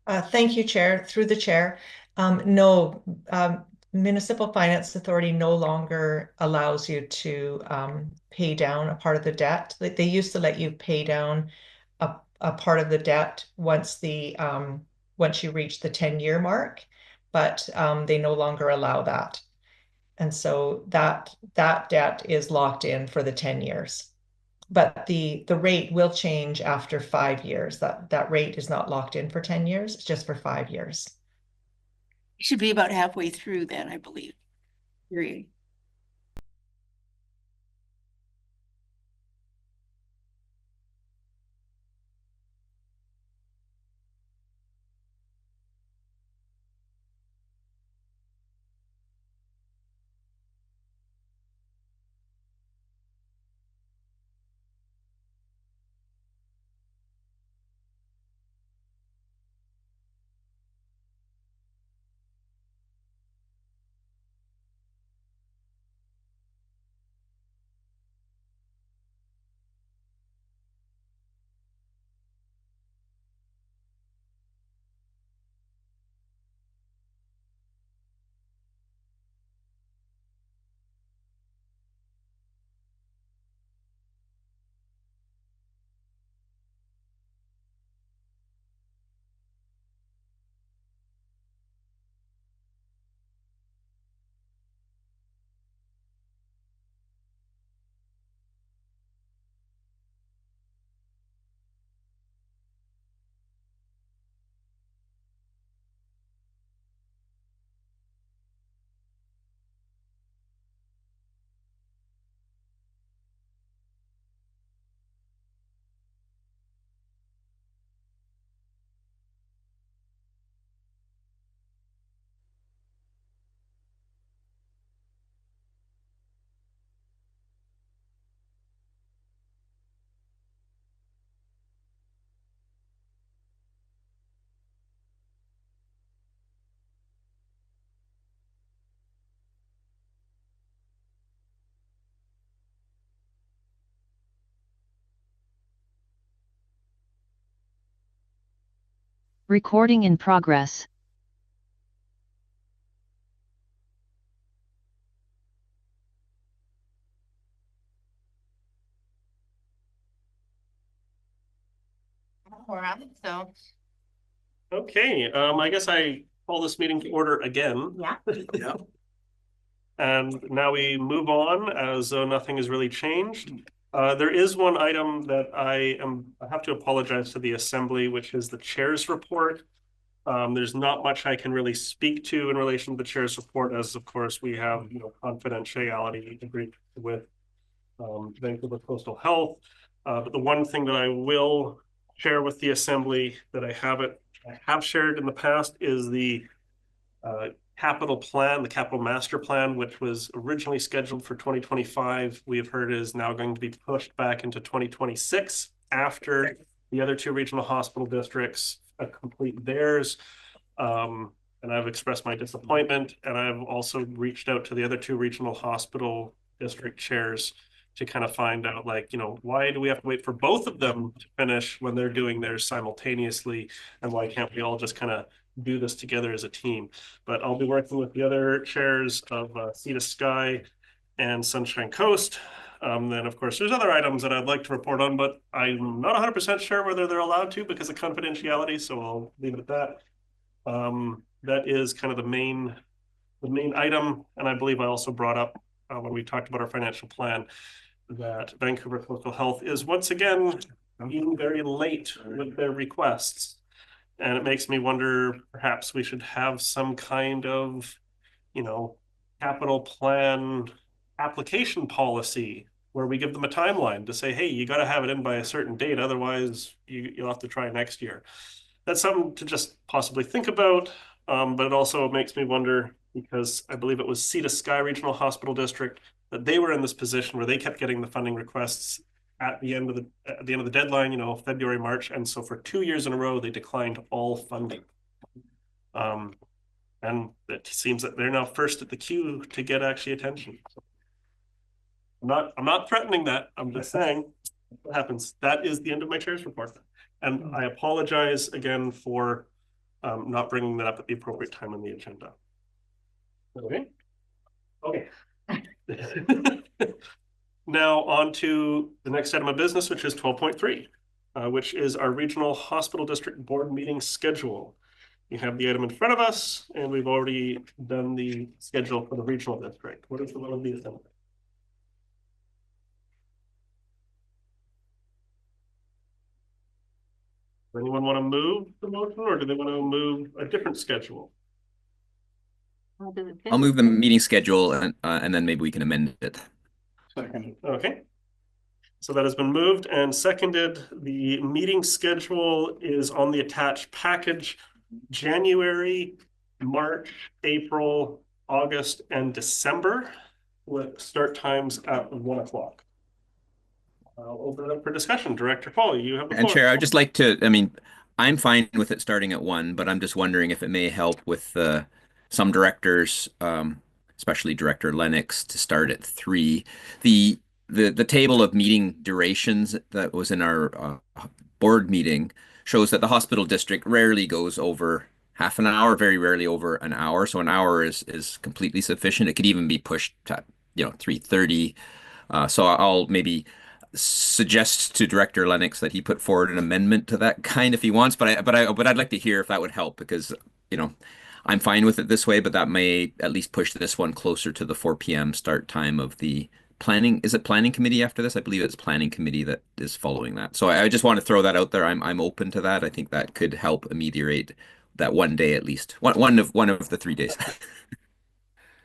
Thank you, Chair. Through the chair. No, Municipal Finance Authority no longer allows you to pay down a part of the debt. They used to let you pay down a part of the debt once you reach the 10-year mark, but they no longer allow that. And so that debt is locked in for the 10 years. But the rate will change after 5 years. That rate is not locked in for 10 years, it's just for 5 years. It should be about halfway through then, I believe. Period. Recording in progress. So, Okay, I guess I call this meeting to order again. yeah. Yeah. And now we move on as though nothing has really changed. There is one item that I have to apologize to the assembly, which is the chair's report. There's not much I can really speak to in relation to the chair's report, as of course we have, confidentiality agreed with Vancouver Coastal Health. But the one thing that I will share with the assembly that I have shared in the past is the capital plan, the capital master plan, which was originally scheduled for 2025. We have heard is now going to be pushed back into 2026 after the other two regional hospital districts complete theirs. And I've expressed my disappointment, and I've also reached out to the other two regional hospital district chairs to kind of find out, why do we have to wait for both of them to finish when they're doing theirs simultaneously, and why can't we all just kind of do this together as a team? But I'll be working with the other chairs of Sea to Sky and Sunshine Coast. Then, of course, there's other items that I'd like to report on, but I'm not 100% sure whether they're allowed to because of confidentiality, so I'll leave it at that. That is kind of the main item, and I believe I also brought up when we talked about our financial plan that Vancouver Coastal Health is once again being very late with their requests. And it makes me wonder, perhaps we should have some kind of, capital plan application policy where we give them a timeline to say, hey, you got to have it in by a certain date. Otherwise, you'll have to try next year. That's something to just possibly think about. But it also makes me wonder, because I believe it was Sea to Sky Regional Hospital District, that they were in this position where they kept getting the funding requests at the end of the deadline, February, March. And so for 2 years in a row, they declined all funding. And it seems that they're now first at the queue to get actually attention. So I'm not threatening that. I'm just saying what happens. That is the end of my chair's report. And I apologize again for not bringing that up at the appropriate time on the agenda. Okay. Now on to the next item of business, which is 12.3, which is our regional hospital district board meeting schedule. You have the item in front of us, and we've already done the schedule for the regional district. What is the will of the assembly? Does anyone want to move the motion, or do they want to move a different schedule? I'll move the meeting schedule and then maybe we can amend it. Second. Okay. So that has been moved and seconded. The meeting schedule is on the attached package. January, March, April, August, and December with start times at 1 o'clock. I'll open it up for discussion. Director Paul, you have the floor. And Chair, I'd just like to, I'm fine with it starting at 1, but I'm just wondering if it may help with some directors, especially Director Lennox, to start at 3. The table of meeting durations that was in our board meeting shows that the hospital district rarely goes over half an hour, very rarely over an hour. So an hour is completely sufficient. It could even be pushed to 3:30. So I'll maybe suggest to Director Lennox that he put forward an amendment to that kind if he wants. But I'd like to hear if that would help, because I'm fine with it this way, but that may at least push this one closer to the 4 p.m. start time of the planning. Is it planning committee after this? I believe it's planning committee that is following that. So I just want to throw that out there. I'm open to that. I think that could help ameliorate that one day at least. One of the 3 days.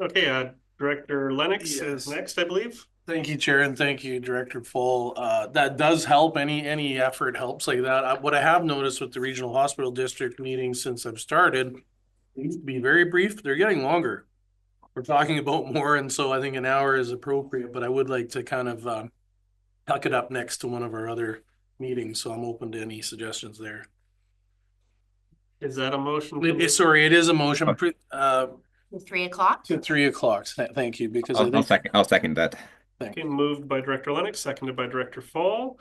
Okay, Director Lennox is next, I believe. Thank you, Chair, and thank you, Director Full. That does help. Any effort helps like that. What I have noticed with the regional hospital district meetings since I've started, they used to be very brief. They're getting longer. We're talking about more, and so I think an hour is appropriate, but I would like to kind of tuck it up next to one of our other meetings, so I'm open to any suggestions there. Is that a motion? Sorry, it is a motion. 3 o'clock? To 3 o'clock. Thank you, because I'll second that. Okay, moved by Director Lennox, seconded by Director Fall.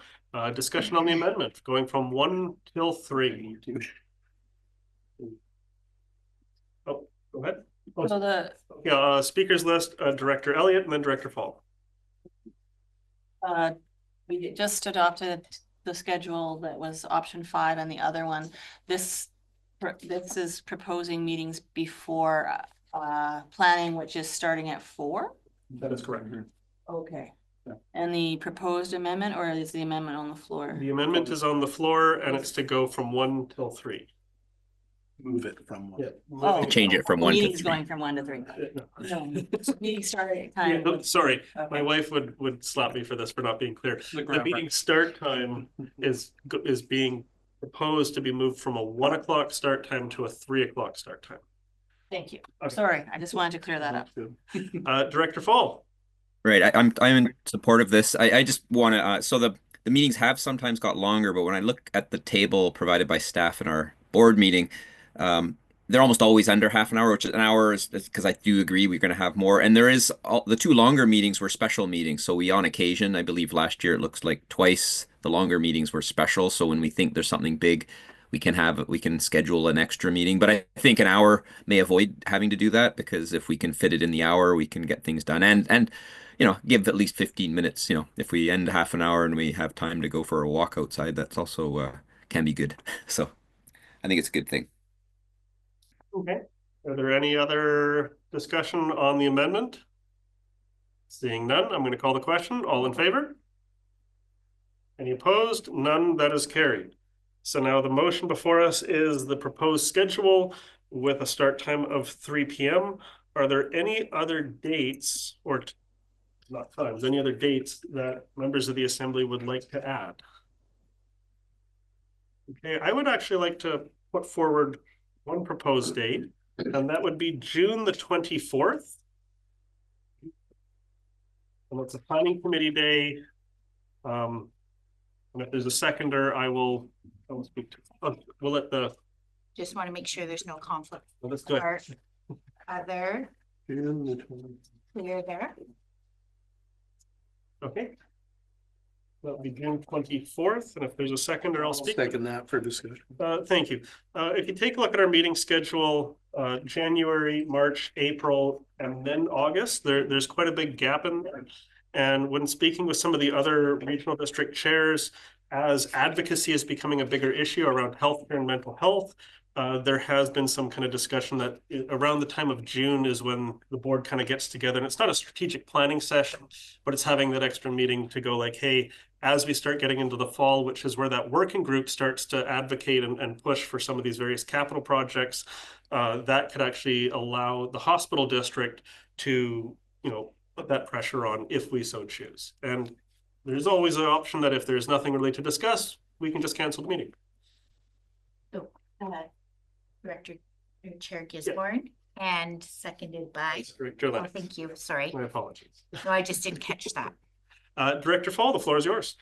Discussion on the amendment, going from 1 till 3. Oh, go ahead. So the, Yeah, speakers list, Director Elliott and then Director Fall. we just adopted the schedule that was option 5 and the other one. This is proposing meetings before planning, which is starting at 4. That is correct. Okay. Yeah. And the proposed amendment, or is the amendment on the floor? The amendment is on the floor and it's to go from 1 till 3. Move it from one. Yeah. Oh, Change it from 1 to meeting's 3. going from 1 to 3. No, meeting started at Yeah, time. sorry, Okay. my wife would slap me for this for not being clear. The meeting start time is being proposed to be moved from a 1 o'clock start time to a 3 o'clock start time. Thank you. Okay. Sorry, I just wanted to clear that up. Director Fall. Right. I'm in support of this. I just want to so the meetings have sometimes got longer, but when I look at the table provided by staff in our board meeting, they're almost always under half an hour, which is an hour is because I do agree we're going to have more. And there is the 2 longer meetings were special meetings. So we on occasion, I believe last year it looks like twice the longer meetings were special. So when we think there's something big, we can schedule an extra meeting. But I think an hour may avoid having to do that because if we can fit it in the hour, we can get things done. And give at least 15 minutes. If we end half an hour and we have time to go for a walk outside, that's also can be good. So I think it's a good thing. Okay. Are there any other discussion on the amendment? Seeing none, I'm going to call the question. All in favor? Any opposed? None. That is carried. So now the motion before us is the proposed schedule with a start time of 3 p.m. Are there any other dates or not times, any other dates that members of the assembly would like to add? Okay, I would actually like to put forward one proposed date, and that would be June the 24th. And it's a planning committee day. And if there's a seconder, I will speak to, we'll let the. Just want to make sure there's no conflict. Well, that's good. Or other, June the 20th. clear there. Okay. That'll be June 24th, and if there's a seconder, I'll speak. Second that for discussion. Thank you. If you take a look at our meeting schedule, January, March, April, and then August, there's quite a big gap in there. And when speaking with some of the other regional district chairs, as advocacy is becoming a bigger issue around healthcare and mental health, there has been some kind of discussion that around the time of June is when the board kind of gets together, and it's not a strategic planning session, but it's having that extra meeting to go like, hey, as we start getting into the fall, which is where that working group starts to advocate and push for some of these various capital projects, that could actually allow the hospital district to, put that pressure on if we so choose. And there's always an option that if there's nothing really to discuss, we can just cancel the meeting. So, Director Chair Gisborne and seconded by. Oh, thank you. Sorry. My apologies. No, I just didn't catch that. Director Fall, the floor is yours.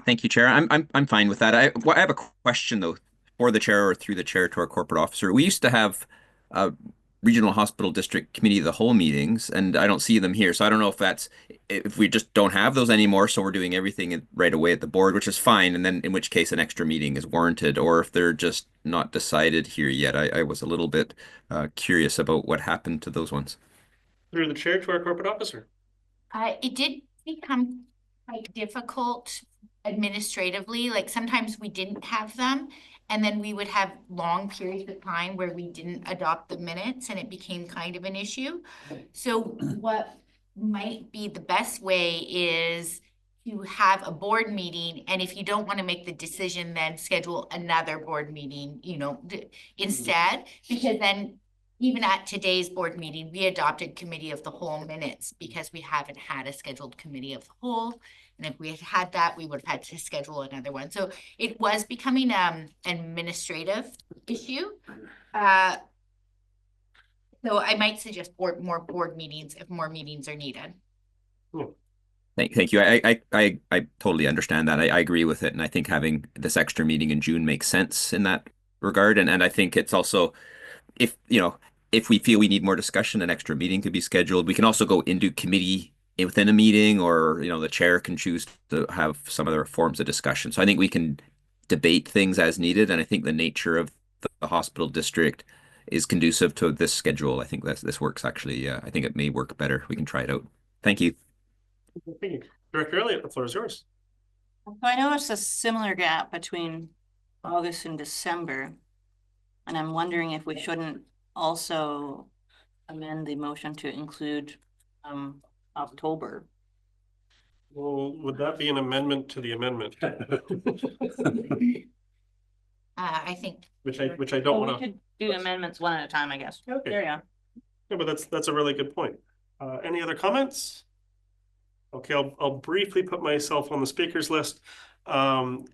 Thank you, Chair. I'm fine with that. I have a question though for the chair or through the chair to our corporate officer. We used to have regional hospital district committee of the whole meetings, and I don't see them here. So I don't know if we just don't have those anymore. So we're doing everything right away at the board, which is fine. And then in which case an extra meeting is warranted, or if they're just not decided here yet. I was a little bit curious about what happened to those ones. Through the chair to our corporate officer. It did become quite difficult administratively. Like sometimes we didn't have them, and then we would have long periods of time where we didn't adopt the minutes, and it became kind of an issue. So what might be the best way is to have a board meeting, and if you don't want to make the decision, then schedule another board meeting, instead, because then even at today's board meeting, we adopted committee of the whole minutes because we haven't had a scheduled committee of the whole. And if we had had that, we would have had to schedule another one. So it was becoming an administrative issue. So I might suggest more board meetings if more meetings are needed. Thank you. I totally understand that. I agree with it. And I think having this extra meeting in June makes sense in that regard. And I think it's also, if we feel we need more discussion, an extra meeting could be scheduled. We can also go into committee within a meeting, or the chair can choose to have some other forms of discussion. So I think we can debate things as needed. And I think the nature of the hospital district is conducive to this schedule. I think this works actually. I think it may work better. We can try it out. Thank you. Thank you. Director Elliott, the floor is yours. So I noticed a similar gap between August and December. And I'm wondering if we shouldn't also amend the motion to include October. Well, would that be an amendment to the amendment? I think. Which I don't Well, want we could do amendments one at a time, I guess. Okay. There you go. Yeah, but that's a really good point. Any other comments? Okay, I'll briefly put myself on the speakers list. To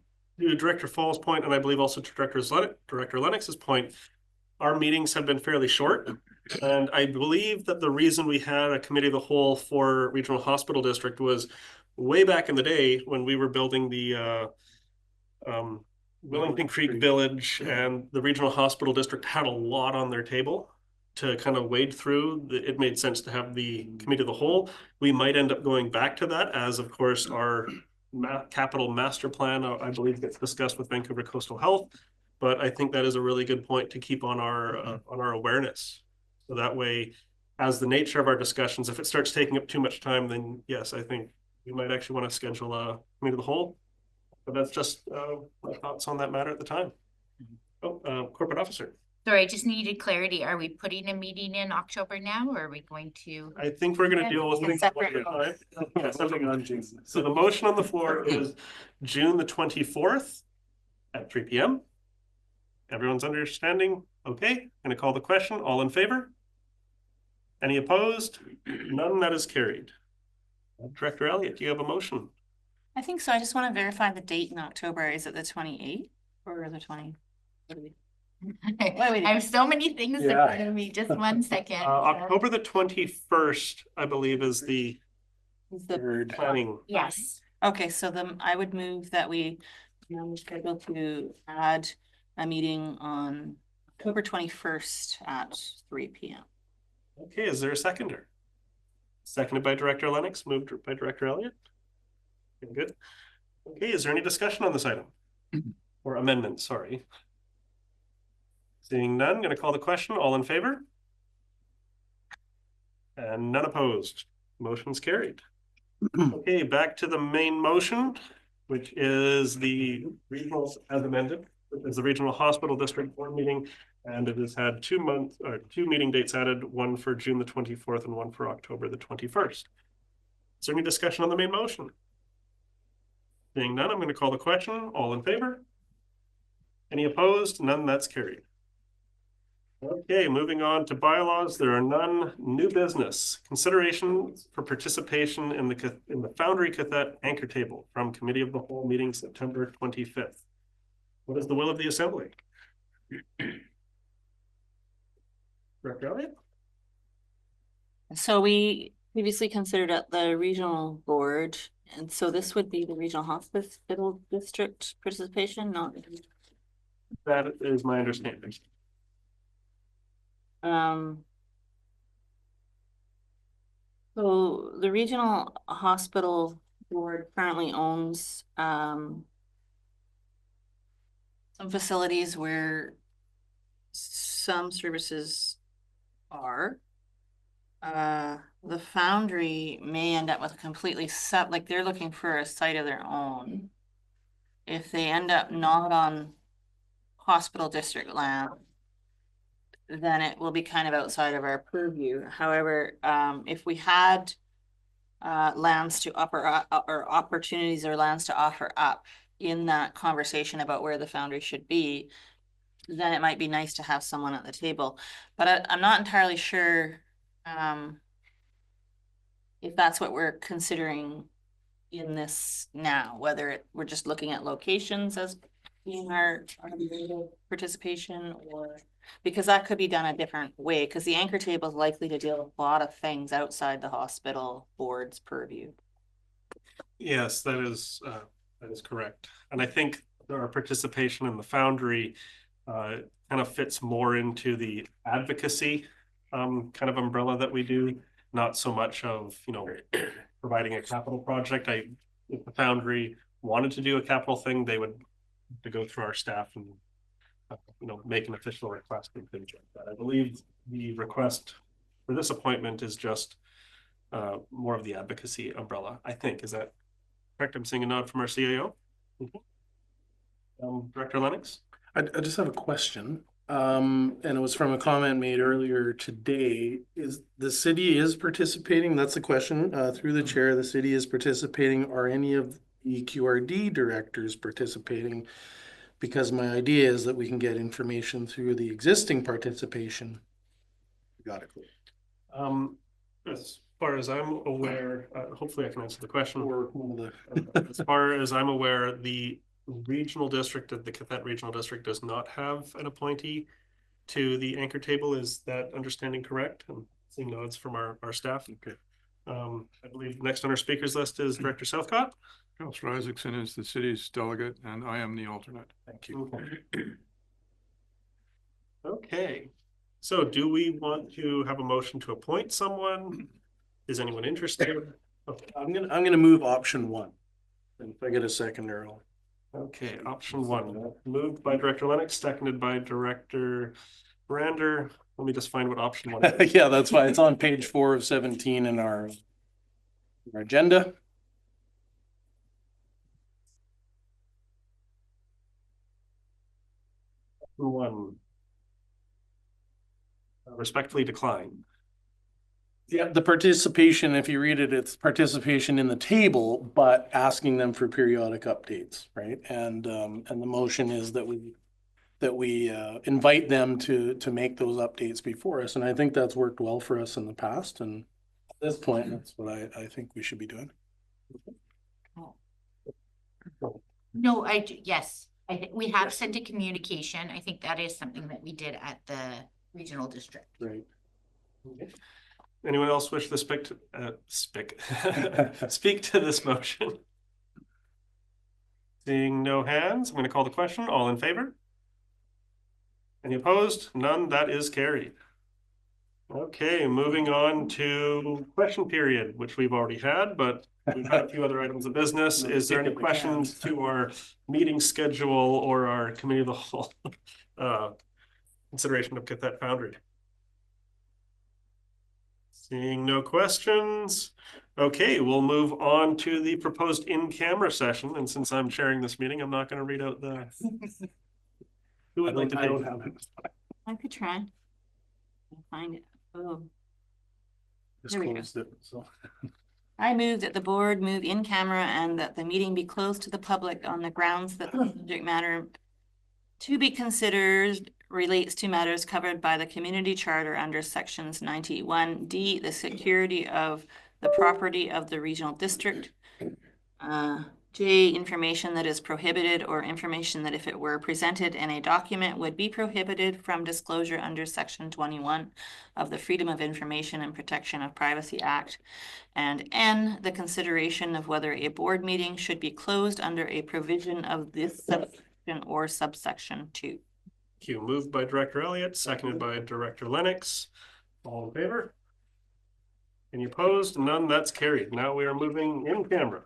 Director Fall's point, and I believe also to Director Lennox's point, our meetings have been fairly short. And I believe that the reason we had a committee of the whole for Regional Hospital District was way back in the day when we were building the Wellington Creek Village, and the Regional Hospital District had a lot on their table to kind of wade through. It made sense to have the committee of the whole. We might end up going back to that as, of course, our capital master plan, I believe, gets discussed with Vancouver Coastal Health. But I think that is a really good point to keep on our awareness. So that way, as the nature of our discussions, if it starts taking up too much time, then yes, I think we might actually want to schedule a committee of the whole. But that's just my thoughts on that matter at the time. Oh, corporate officer. Sorry, I just needed clarity. Are we putting a meeting in October now, or are we going to? I think we're going to deal with things one at a time. Yeah, something on June. So the motion on the floor is June the 24th at 3 p.m. Everyone's understanding? Okay, I'm going to call the question. All in favor? Any opposed? None. That is carried. Director Elliott, do you have a motion? I think so. I just want to verify the date in October. Is it the 28th or the 20th? I have so many things in front of me. Just 1 second. October the 21st, I believe, is the planning. Yes. Okay, so I would move that we schedule to add a meeting on October 21st at 3 p.m. Okay, is there a seconder? Seconded by Director Lennox, moved by Director Elliott. Good. Okay, is there any discussion on this item? Or amendment, sorry. Seeing none, I'm going to call the question. All in favor? And none opposed. Motion's carried. Okay, back to the main motion, which is the regional, as amended, is the Regional Hospital District Board meeting, and it has had 2 meeting dates added, one for June the 24th and one for October the 21st. Is there any discussion on the main motion? Seeing none, I'm going to call the question. All in favor? Any opposed? None. That's carried. Okay, moving on to bylaws. There are none. New business. Consideration for participation in the Foundry Cathette anchor table from Committee of the Whole meeting September 25th. What is the will of the Assembly? Director Elliott? So we previously considered at the regional board, and so this would be the Regional Hospital District participation, not. That is my understanding. So the Regional Hospital Board currently owns some facilities where some services are. The Foundry may end up with a completely like they're looking for a site of their own. If they end up not on hospital district land, then it will be kind of outside of our purview. However, if we had lands to offer up, or opportunities or lands to offer up in that conversation about where the Foundry should be, then it might be nice to have someone at the table. But I'm not entirely sure if that's what we're considering in this now, whether we're just looking at locations as being our participation, or because that could be done a different way, because the anchor table is likely to deal with a lot of things outside the hospital board's purview. Yes, that is correct. And I think our participation in the Foundry kind of fits more into the advocacy kind of umbrella that we do, not so much of, providing a capital project. If the Foundry wanted to do a capital thing, they would have to go through our staff and make an official request and things like that. I believe the request for this appointment is just more of the advocacy umbrella, I think. Is that correct? I'm seeing a nod from our CAO. Director Lennox? I just have a question. And it was from a comment made earlier today. Is the city is participating? That's the question, through the chair. The city is participating. Are any of the QRD directors participating? Because my idea is that we can get information through the existing participation. Got it. As far as I'm aware, hopefully I can answer the question. Or one of the As far as I'm aware, the regional district, the Cathet Regional District, does not have an appointee to the anchor table. Is that understanding correct? I'm seeing nods from our staff. Okay. I believe next on our speakers list is Director Southcott. Councillor Isaacson is the city's delegate and I am the alternate. Thank you. Okay. So do we want to have a motion to appoint someone? Is anyone interested? Okay. I'm gonna move option 1. And if I get a second, Earl. Okay, option 1, moved by Director Lennox, seconded by Director Brander. Let me just find what option 1 is. Yeah, that's why it's on page 4 of 17 in our agenda. One. Respectfully decline. Yeah, the participation, if you read it, it's participation in the table, but asking them for periodic updates, right? And the motion is that we invite them to make those updates before us. And I think that's worked well for us in the past. And at this point, that's what I think we should be doing. No, yes, I think we have sent a communication. I think that is something that we did at the regional district. Right. Okay. Anyone else wish to speak to this motion? Seeing no hands, I'm going to call the question. All in favor? Any opposed? None. That is carried. Okay, moving on to question period, which we've already had, but we've had a few other items of business. Is there any questions to our meeting schedule or our committee of the whole consideration of Cathet Foundry? Seeing no questions. Okay, we'll move on to the proposed in-camera session. And since I'm chairing this meeting, I'm not going to read out the. Who would like to take it? I could try. I'll find it. Oh. Just There we go. closed it, so. I move that the board move in camera and that the meeting be closed to the public on the grounds that the subject matter to be considered relates to matters covered by the community charter under sections 91D, the security of the property of the regional district. J, information that is prohibited or information that if it were presented in a document would be prohibited from disclosure under section 21 of the Freedom of Information and Protection of Privacy Act. And N, the consideration of whether a board meeting should be closed under a provision of this subsection or subsection 2. Thank you. Moved by Director Elliott, seconded by Director Lennox. All in favor? Any opposed? None. That's carried. Now we are moving in camera.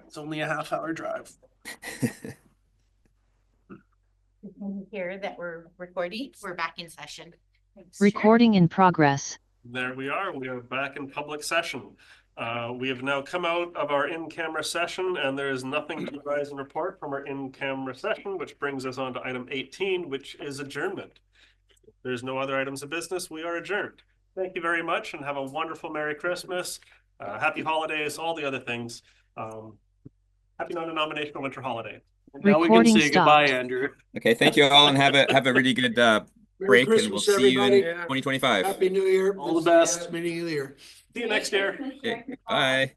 It's only a half-hour drive. Can you hear that we're recording? We're back in session. Thanks, Chair. Recording in progress. There we are. We are back in public session. We have now come out of our in-camera session, and there is nothing to rise and report from our in-camera session, which brings us on to item 18, which is adjournment. If there's no other items of business, we are adjourned. Thank you very much, and have a wonderful Merry Christmas, happy holidays, all the other things. Happy non-denominational winter holiday. Now we can Recording say goodbye, stopped. Andrew. Okay, thank you all, and have a really good Merry break, and we'll Christmas, see you in everybody. 2025. Happy New Year. All the This is best. Meeting of the year. See you next year. Okay, bye.